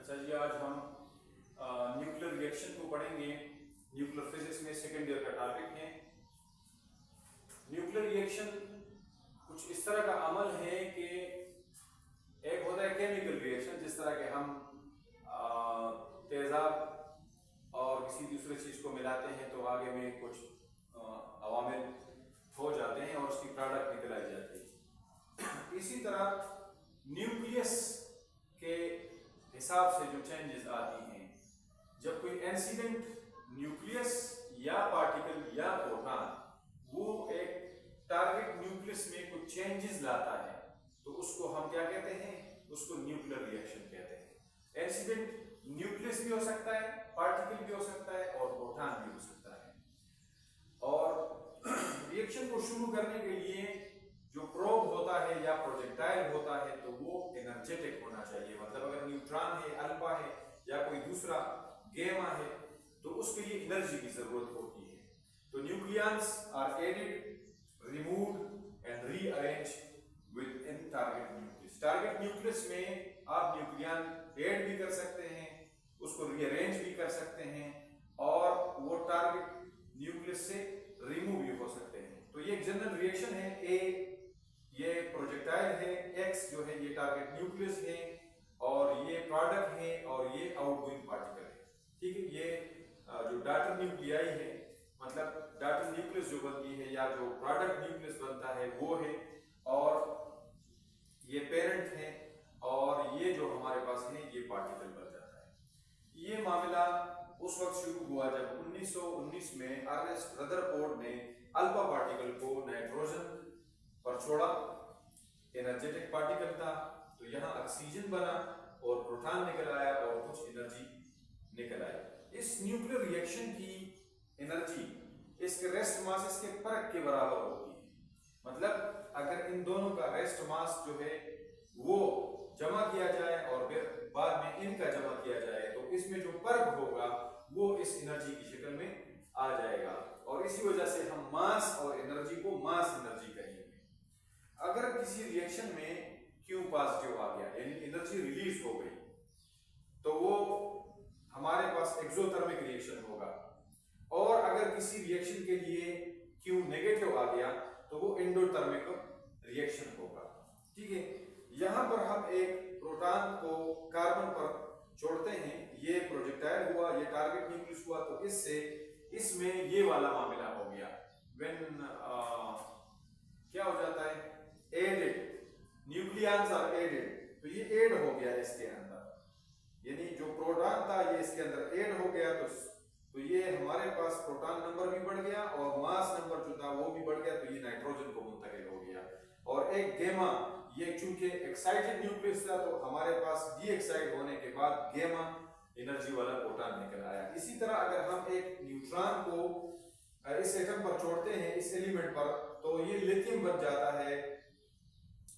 अच्छा जी, आज हम न्यूक्लियर रिएक्शन को पढ़ेंगे। न्यूक्लियर फिजिक्स में सेकेंड ईयर का टॉपिक है। न्यूक्लियर रिएक्शन कुछ इस तरह का अमल है कि एक होता है केमिकल रिएक्शन, जिस तरह के हम तेजाब और किसी दूसरे चीज को मिलाते हैं तो आगे में कुछ अवामिल हो जाते हैं और उसकी प्रोडक्ट निकल आई जाती है। इसी तरह न्यूक्लियस के हिसाब से जो चेंजेस आती हैं, जब कोई इंसिडेंट न्यूक्लियस या पार्टिकल या प्रोटॉन वो एक टारगेट न्यूक्लियस में कुछ चेंजेस लाता है, तो उसको हम क्या कहते हैं? उसको न्यूक्लियर रिएक्शन कहते हैं। इंसिडेंट न्यूक्लियस भी हो सकता है, पार्टिकल भी हो सकता है और प्रोटॉन भी हो सकता है। और रिएक्शन को शुरू करने के लिए जो प्रोब होता है या प्रोजेक्टाइल होता है तो वो एनर्जेटिक होना चाहिए। मतलब अगर न्यूट्रॉन है, अल्फा है या कोई दूसरा गेमा है तो उसके लिए एनर्जी की जरूरत होती है। तो nucleons are added, removed and rearranged within target nucleus. Target nucleus में आप न्यूक्लियन ऐड भी कर सकते हैं, उसको रीअरेंज भी कर सकते हैं और वो टारगेट न्यूक्लियस से रिमूव भी हो सकते हैं। तो ये एक जनरल रिएक्शन है। ए ये प्रोजेक्टाइल है, एक्स जो है ये टारगेट न्यूक्लियस है और ये प्रोडक्ट है और ये आउटगोइंग पार्टिकल है। ठीक है, ये जो डाटर न्यूक्लियाई है, मतलब डाटर न्यूक्लियस जो बनती है या जो प्रोडक्ट न्यूक्लियस बनता है वो है, और ये पेरेंट है और ये जो हमारे पास है ये पार्टिकल बन जाता है। ये मामला उस वक्त शुरू हुआ जब 1919 में अर्नेस्ट रदरफोर्ड ने अल्फा पार्टिकल को नाइट्रोजन पर छोड़ा। एनर्जेटिक पार्टिकल था, तो यहाँ ऑक्सीजन बना और प्रोटॉन निकल आया और कुछ एनर्जी निकल आई। इस न्यूक्लियर रिएक्शन की एनर्जी इसके रेस्ट मास इसके परख के बराबर होती है। मतलब अगर इन दोनों का रेस्ट मास जो है वो जमा किया जाए और फिर बाद में इनका जमा किया जाए तो इसमें जो परख होगा वो इस एनर्जी की शक्ल में आ जाएगा, और इसी वजह से हम मास और एनर्जी को मास एनर्जी कहेंगे। अगर किसी रिएक्शन में Q पॉजिटिव आ गया यानी एनर्जी रिलीज हो गई तो वो हमारे पास एक्सोथर्मिक रिएक्शन होगा, और अगर किसी रिएक्शन के लिए Q नेगेटिव आ गया तो वो एंडोथर्मिक रिएक्शन होगा। ठीक है, यहां पर हम एक प्रोटॉन को कार्बन पर जोड़ते हैं, ये प्रोजेक्टाइल हुआ, ये टारगेट न्यूक्लियस हुआ, तो इससे इसमें ये वाला मामला हो गया। व्हेन क्या हो जाता है? एडेड, न्यूक्लियंस आर एडेड, तो ये ऐड हो गया इसके अंदर, यानी जो प्रोटॉन था ये इसके अंदर ऐड हो गया, तो ये हमारे पास प्रोटॉन नंबर भी बढ़ गया और मास नंबर जो था वो भी बढ़ गया, तो ये नाइट्रोजन को मुंतकिल हो गया। और एक गेमा, ये चूंकि एक्साइटेड न्यूक्लियस था तो हमारे पास डी एक्साइट होने के बाद गेमा एनर्जी वाला प्रोटॉन निकल आया। इसी तरह अगर हम एक न्यूट्रॉन को इस एटम पर छोड़ते हैं, इस एलिमेंट पर, तो ये लिथियम बन जाता है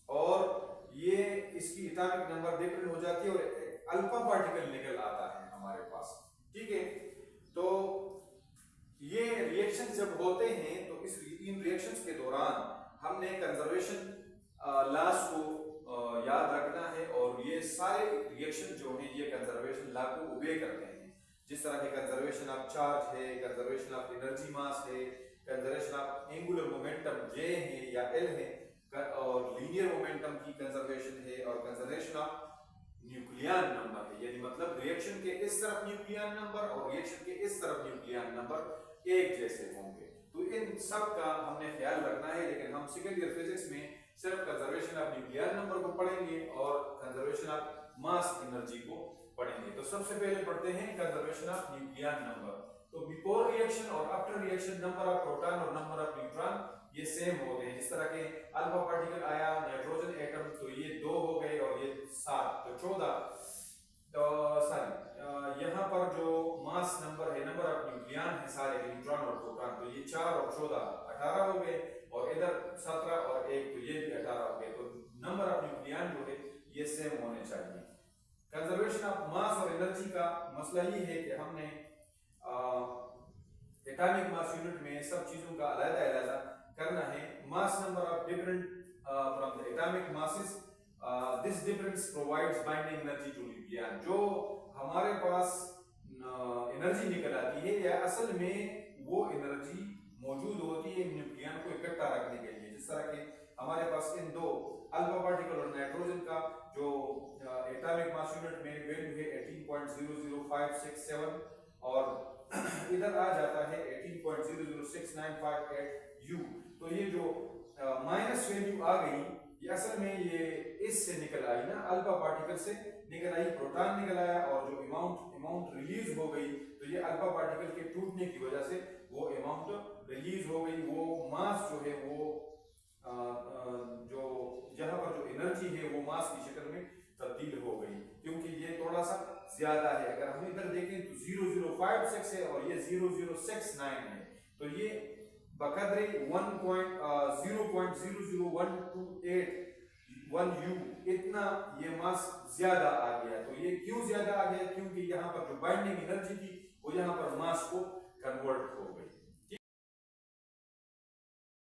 और ये इसकी एटॉमिक नंबर डिफरेंट हो जाती है और एक अल्फा पार्टिकल निकल आता है हमारे पास। ठीक है, तो ये रिएक्शन जब होते हैं तो इन रिएक्शंस के दौरान हमने कंजर्वेशन लॉस को याद रखना है, और ये सारे रिएक्शन जो हैं ये कंजर्वेशन लॉ को ओबे करते हैं। जिस तरह के कंजर्वेशन ऑफ चार्ज है, कंजर्वेशन ऑफ एनर्जी मास है, conservation of angular momentum J है या L है, और लीनियर मोमेंटम की कंजर्वेशन है, और कंजर्वेशन ऑफ न्यूक्लियन नंबर है, यानी मतलब रिएक्शन के इस तरफ न्यूक्लियन नंबर और रिएक्शन के इस तरफ न्यूक्लियन नंबर एक जैसे होंगे। तो इन सब का हमने ख्याल रखना है, लेकिन हम सेकेंड ईयर फिजिक्स में सिर्फ कंजर्वेशन ऑफ न्यूक्लियन नंबर को पढ़ेंगे और कंजर्वेशन ऑफ मास एनर्जी को पढ़ेंगे। तो सबसे पहले पढ़ते हैं कंजर्वेशन ऑफ न्यूक्लियन नंबर। तो बिफोर रिएक्शन और after reaction number of proton और नंबर ऑफ न्यूट्रॉन ये सेम होते हैं। जिस तरह के अल्फा पार्टिकल आया, नाइट्रोजन एटम, तो ये 2 हो गए और ये 7, तो 14। तो सॉरी, यहाँ पर जो मास नंबर है, नंबर ऑफ न्यूक्लियन है सारे न्यूट्रॉन और प्रोटॉन, तो ये 4 और 14 18 हो गए, और इधर 17 और 1 तो ये भी 18 हो गए। तो नंबर ऑफ न्यूक्लियन जो है ये सेम होने चाहिए। कंजर्वेशन ऑफ मास और एनर्जी का मसला ये है कि हमने एटॉमिक मास यूनिट में सब चीजों का अलग-अलग करना है। Mass number of different from the atomic masses this difference provides binding energy to ligand. जो हमारे पास एनर्जी निकल आती है या असल में वो एनर्जी मौजूद होती है न्यूक्लियन को इकट्ठा रखने के लिए। जिस तरह के हमारे पास इन दो अल्फा पार्टिकल और नाइट्रोजन का जो एटॉमिक मास यूनिट में वैल्यू है 18.00567 और इधर आ जाता है 18.00695 यू। तो ये जो माइनस वैल्यू आ गई ये असल में ये इससे निकल आई ना, अल्फा पार्टिकल से निकल आई, प्रोटॉन निकल आया और जो अमाउंट रिलीज हो गई तो ये अल्फा पार्टिकल के टूटने की वजह से वो अमाउंट रिलीज हो गई। वो मास जो है वो जो यहाँ पर जो एनर्जी है वो मास की शक्ल में तब्दील हो गई, क्योंकि ये थोड़ा सा ज्यादा है। अगर हम इधर देखें तो 0056 है और ये 0069 है, तो ये बकदरे 0.00128 यू इतना ये मास ज्यादा आ गया। तो ये क्यों ज्यादा आ गया? क्योंकि यहाँ पर जो बाइंडिंग एनर्जी थी वो यहाँ पर मास को कन्वर्ट हो गई।